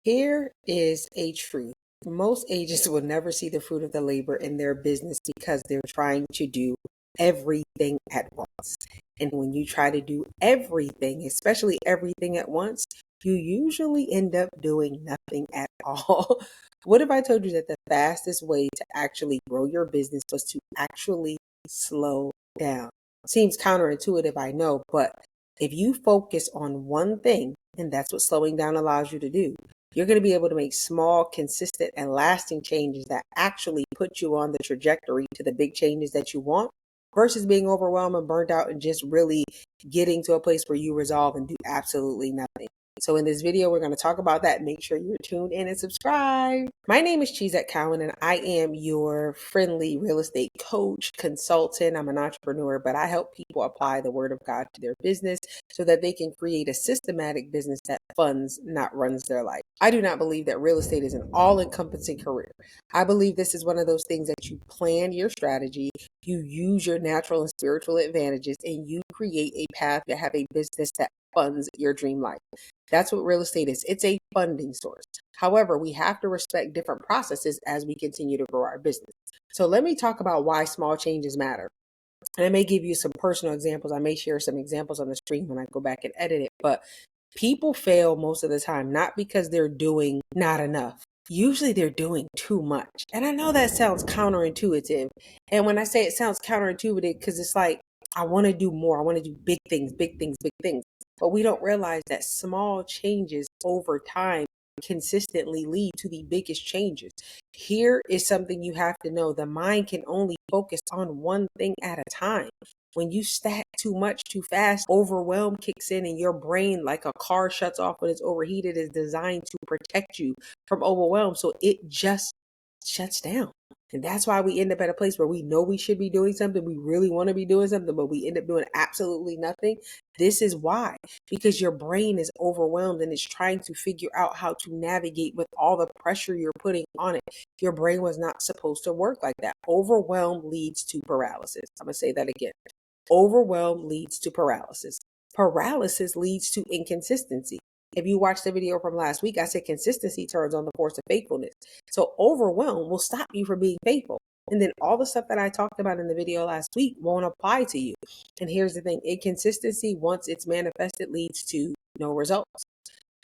Here is a truth. Most agents will never see the fruit of the labor in their business because they're trying to do everything at once. And when you try to do everything, especially everything at once, you usually end up doing nothing at all. What if I told you that the fastest way to actually grow your business was to actually slow down? Seems counterintuitive, I know, but if you focus on one thing, and that's what slowing down allows you to do, you're going to be able to make small, consistent, and lasting changes that actually put you on the trajectory to the big changes that you want versus being overwhelmed and burnt out and just really getting to a place where you resolve and do absolutely nothing. So in this video, we're going to talk about that. Make sure you're tuned in and subscribe. My name is Chizette Cowan, and I am your friendly real estate coach, consultant. I'm an entrepreneur, but I help people apply the word of God to their business so that they can create a systematic business that funds, not runs their life. I do not believe that real estate is an all-encompassing career. I believe this is one of those things that you plan your strategy, you use your natural and spiritual advantages, and you create a path to have a business that funds your dream life. That's what real estate is. It's a funding source. However, we have to respect different processes as we continue to grow our business. So let me talk about why small changes matter. And I may give you some personal examples. I may share some examples on the screen when I go back and edit it. But people fail most of the time, not because they're doing not enough. Usually they're doing too much. And I know that sounds counterintuitive. And when I say it sounds counterintuitive, because it's like, I want to do more. I want to do big things, big things, big things. But we don't realize that small changes over time consistently lead to the biggest changes. Here is something you have to know. The mind can only focus on one thing at a time. When you stack too much too fast, overwhelm kicks in and your brain, like a car shuts off when it's overheated, is designed to protect you from overwhelm. So it just shuts down. And that's why we end up at a place where we know we should be doing something. We really want to be doing something, but we end up doing absolutely nothing. This is why, because your brain is overwhelmed and it's trying to figure out how to navigate with all the pressure you're putting on it. Your brain was not supposed to work like that. Overwhelm leads to paralysis. I'm going to say that again. Overwhelm leads to paralysis. Paralysis leads to inconsistency. If you watched the video from last week, I said consistency turns on the force of faithfulness. So overwhelm will stop you from being faithful. And then all the stuff that I talked about in the video last week won't apply to you. And here's the thing, inconsistency, once it's manifested, leads to no results.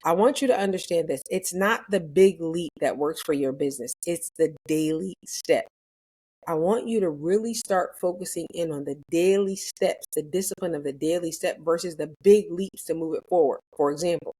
I want you to understand this. It's not the big leap that works for your business. It's the daily step. I want you to really start focusing in on the daily steps, the discipline of the daily step versus the big leaps to move it forward. For example,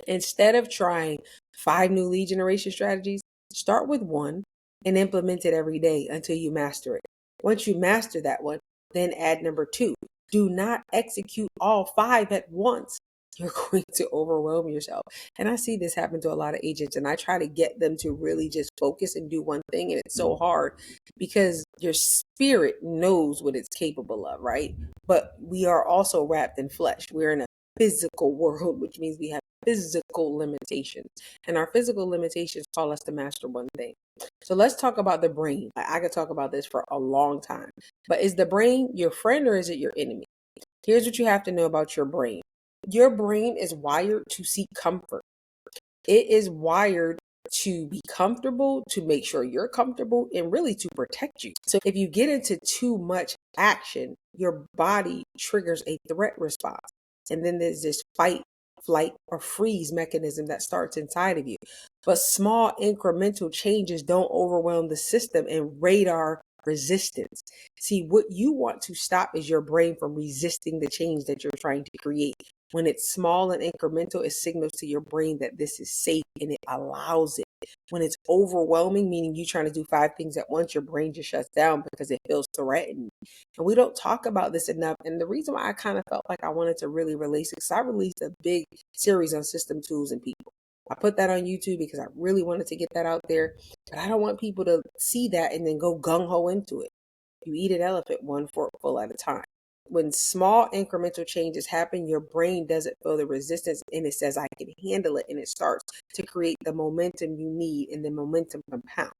instead of trying 5 new lead generation strategies, start with one and implement it every day until you master it. Once you master that one, then add number 2. Do not execute all 5 at once. You're going to overwhelm yourself. And I see this happen to a lot of agents, and I try to get them to really just focus and do one thing. And it's so hard because your spirit knows what it's capable of, right? But we are also wrapped in flesh. We're in a physical world, which means we have physical limitations. And our physical limitations call us to master one thing. So let's talk about the brain. I could talk about this for a long time. But is the brain your friend or is it your enemy? Here's what you have to know about your brain. Your brain is wired to seek comfort. It is wired to be comfortable, to make sure you're comfortable, and really to protect you. So if you get into too much action, your body triggers a threat response. And then there's this fight, flight, or freeze mechanism that starts inside of you. But small incremental changes don't overwhelm the system and radar resistance. See, what you want to stop is your brain from resisting the change that you're trying to create. When it's small and incremental, it signals to your brain that this is safe and it allows it. When it's overwhelming, meaning you trying to do 5 things at once, your brain just shuts down because it feels threatened. And we don't talk about this enough. And the reason why I kind of felt like I wanted to really release it, because I released a big series on system, tools, and people. I put that on YouTube because I really wanted to get that out there. But I don't want people to see that and then go gung-ho into it. You eat an elephant one forkful at a time. When small incremental changes happen, your brain doesn't feel the resistance and it says, I can handle it. And it starts to create the momentum you need, and the momentum compounds.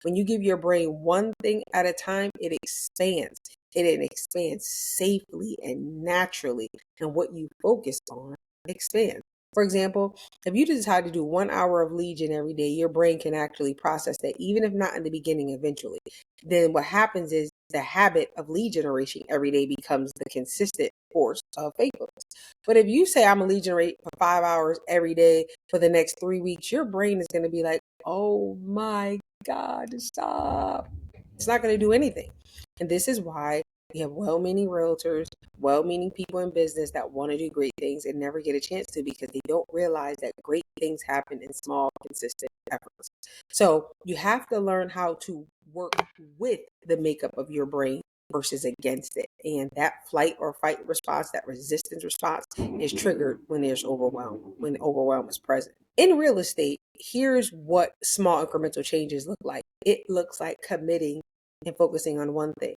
When you give your brain one thing at a time, it expands. It expands safely and naturally. And what you focus on expands. For example, if you decide to do 1 hour of lead gen every day, your brain can actually process that, even if not in the beginning, eventually. Then what happens is the habit of lead generation every day becomes the consistent force of faithfulness. But if you say I'm a lead generate for 5 hours every day for the next 3 weeks, your brain is going to be like, oh my God, stop. It's not going to do anything. And this is why we have well-meaning realtors, well-meaning people in business that want to do great things and never get a chance to, because they don't realize that great things happen in small, consistent efforts. So you have to learn how to work with the makeup of your brain versus against it. And that flight or fight response, that resistance response, is triggered when there's overwhelm, when overwhelm is present. In real estate, here's what small incremental changes look like. It looks like committing and focusing on one thing.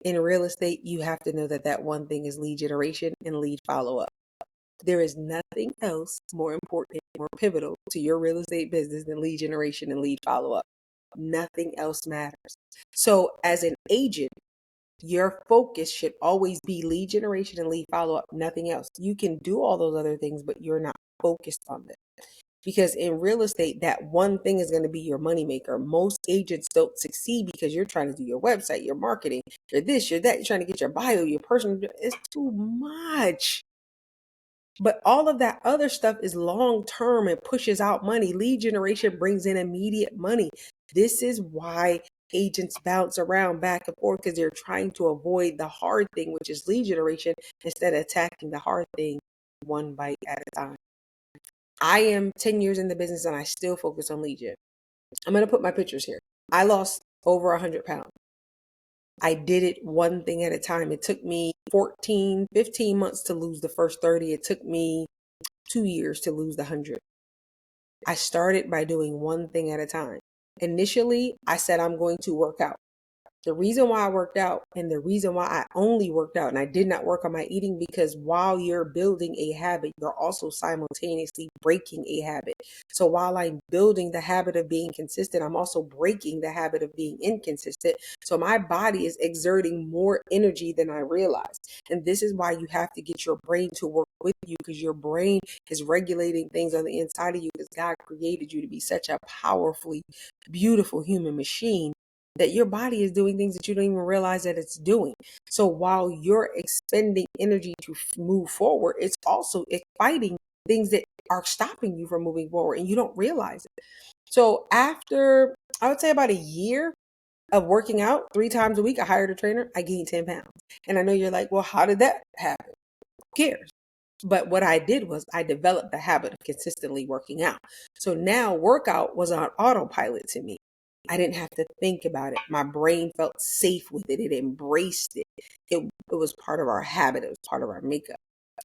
In real estate, you have to know that that one thing is lead generation and lead follow-up. There is nothing else more important, more pivotal to your real estate business than lead generation and lead follow-up. Nothing else matters. So as an agent, your focus should always be lead generation and lead follow-up, nothing else. You can do all those other things, but you're not focused on them. Because in real estate, that one thing is going to be your moneymaker. Most agents don't succeed because you're trying to do your website, your marketing, you're this, you're that, you're trying to get your bio, your personal. It's too much. But all of that other stuff is long term and pushes out money. Lead generation brings in immediate money. This is why agents bounce around back and forth, because they're trying to avoid the hard thing, which is lead generation, instead of attacking the hard thing one bite at a time. I am 10 years in the business and I still focus on lead gen. I'm going to put my pictures here. I lost over 100 pounds. I did it one thing at a time. It took me 14, 15 months to lose the first 30. It took me 2 years to lose the 100. I started by doing one thing at a time. Initially, I said I'm going to work out. The reason why I worked out, and the reason why I only worked out and I did not work on my eating, because while you're building a habit, you're also simultaneously breaking a habit. So while I'm building the habit of being consistent, I'm also breaking the habit of being inconsistent. So my body is exerting more energy than I realized. And this is why you have to get your brain to work with you, because your brain is regulating things on the inside of you, because God created you to be such a powerfully beautiful human machine, that your body is doing things that you don't even realize that it's doing. So while you're expending energy to move forward, it's also fighting things that are stopping you from moving forward, and you don't realize it. So after, I would say, about a year of working out 3 times a week, I hired a trainer, I gained 10 pounds. And I know you're like, well, how did that happen? Who cares? But what I did was I developed the habit of consistently working out. So now workout was on autopilot to me. I didn't have to think about it. My brain felt safe with it. It embraced it. It was part of our habit. It was part of our makeup.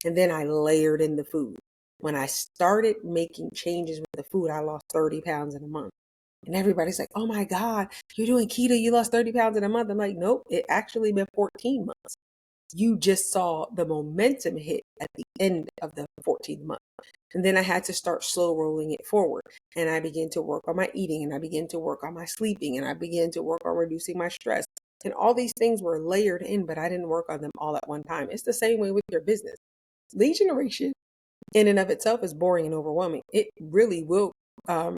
And then I layered in the food. When I started making changes with the food, I lost 30 pounds in a month. And everybody's like, oh my God, you're doing keto, you lost 30 pounds in a month. I'm like, nope, it actually been 14 months. You just saw the momentum hit at the end of the 14th month. And then I had to start slow rolling it forward. And I began to work on my eating, and I began to work on my sleeping, and I began to work on reducing my stress. And all these things were layered in, but I didn't work on them all at one time. It's the same way with your business. Lead generation in and of itself is boring and overwhelming. It really will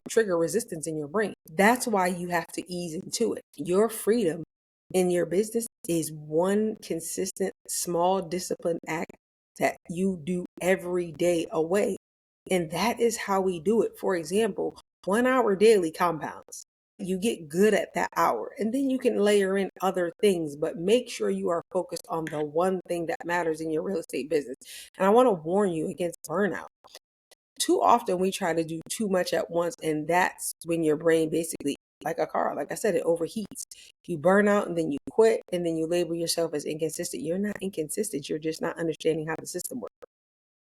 trigger resistance in your brain. That's why you have to ease into it. Your freedom in your business is one consistent, small, disciplined act that you do every day away. And that is how we do it. For example, 1 hour daily compounds. You get good at that hour, and then you can layer in other things, but make sure you are focused on the one thing that matters in your real estate business. And I want to warn you against burnout. Too often we try to do too much at once, and that's when your brain basically, like a car, like I said, it overheats. You burn out and then you quit, and then you label yourself as inconsistent. You're not inconsistent. You're just not understanding how the system works.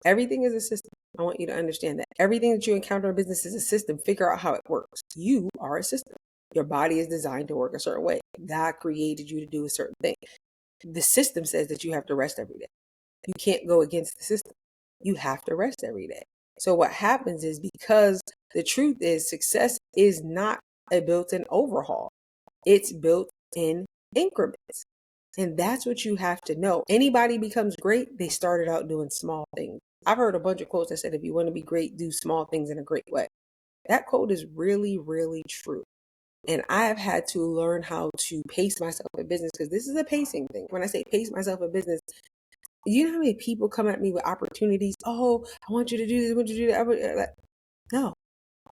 Everything is a system. I want you to understand that. Everything that you encounter in business is a system. Figure out how it works. You are a system. Your body is designed to work a certain way. God created you to do a certain thing. The system says that you have to rest every day. You can't go against the system. You have to rest every day. So what happens is, because the truth is, success is not a built-in overhaul. It's built in increments. And that's what you have to know. Anybody becomes great, they started out doing small things. I've heard a bunch of quotes that said, if you want to be great, do small things in a great way. That quote is really, really true. And I have had to learn how to pace myself in business, because this is a pacing thing. When I say pace myself in business, you know how many people come at me with opportunities? Oh, I want you to do this, I want you to do that. No.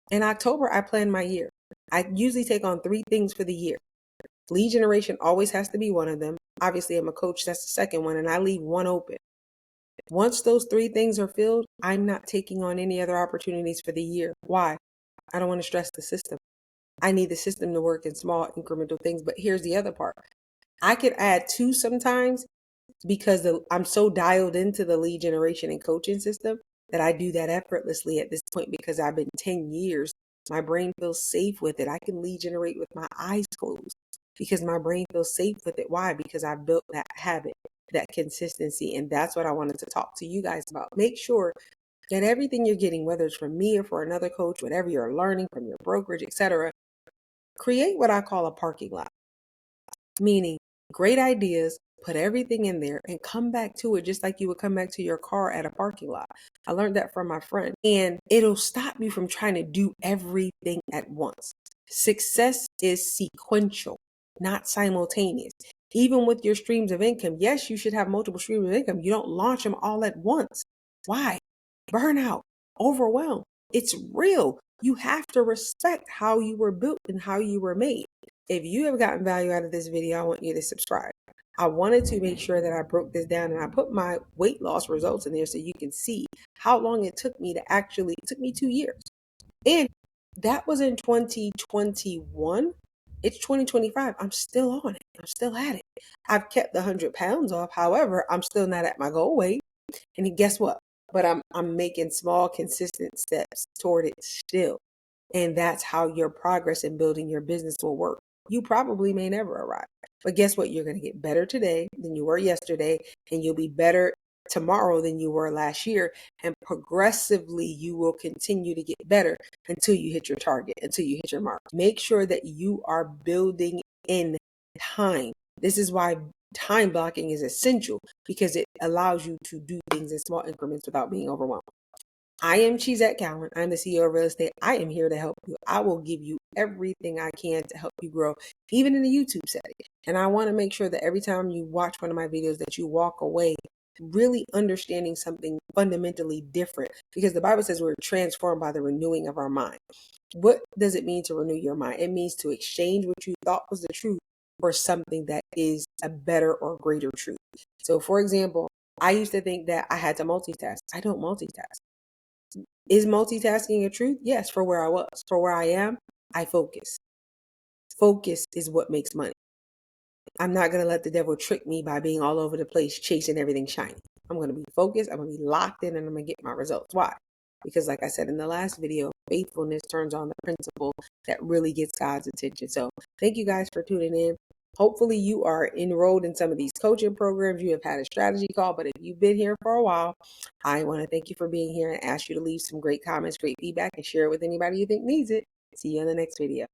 In October, I plan my year. I usually take on 3 things for the year. Lead generation always has to be one of them. Obviously, I'm a coach. That's the second one. And I leave one open. Once those 3 things are filled, I'm not taking on any other opportunities for the year. Why? I don't want to stress the system. I need the system to work in small incremental things. But here's the other part. I could add 2 sometimes, because I'm so dialed into the lead generation and coaching system that I do that effortlessly at this point, because I've been 10 years. My brain feels safe with it. I can lead generate with my eyes closed because my brain feels safe with it. Why? Because I built that habit, that consistency. And that's what I wanted to talk to you guys about. Make sure that everything you're getting, whether it's from me or for another coach, whatever you're learning from your brokerage, etc., create what I call a parking lot. Meaning, great ideas, put everything in there and come back to it just like you would come back to your car at a parking lot. I learned that from my friend, and it'll stop you from trying to do everything at once. Success is sequential, not simultaneous. Even with your streams of income, yes, you should have multiple streams of income. You don't launch them all at once. Why? Burnout, overwhelm. It's real. You have to respect how you were built and how you were made. If you have gotten value out of this video, I want you to subscribe. I wanted to make sure that I broke this down, and I put my weight loss results in there so you can see how long it took me to actually, it took me 2 years. And that was in 2021. It's 2025. I'm still on it. I'm still at it. I've kept the 100 pounds off. However, I'm still not at my goal weight. And guess what? But I'm making small, consistent steps toward it still. And that's how your progress in building your business will work. You probably may never arrive. But guess what? You're going to get better today than you were yesterday, and you'll be better tomorrow than you were last year. And progressively, you will continue to get better until you hit your target, until you hit your mark. Make sure that you are building in time. This is why time blocking is essential, because it allows you to do things in small increments without being overwhelmed. I am Chizette Cowan. I'm the CEO of Real Estate. I am here to help you. I will give you everything I can to help you grow, even in the YouTube setting. And I want to make sure that every time you watch one of my videos that you walk away really understanding something fundamentally different, because the Bible says we're transformed by the renewing of our mind. What does it mean to renew your mind? It means to exchange what you thought was the truth for something that is a better or greater truth. So, for example, I used to think that I had to multitask. I don't multitask. Is multitasking a truth? Yes, for where I was. For where I am, I focus. Focus is what makes money. I'm not going to let the devil trick me by being all over the place, chasing everything shiny. I'm going to be focused. I'm going to be locked in, and I'm going to get my results. Why? Because like I said in the last video, faithfulness turns on the principle that really gets God's attention. So thank you guys for tuning in. Hopefully you are enrolled in some of these coaching programs. You have had a strategy call, but if you've been here for a while, I want to thank you for being here and ask you to leave some great comments, great feedback, and share it with anybody you think needs it. See you in the next video.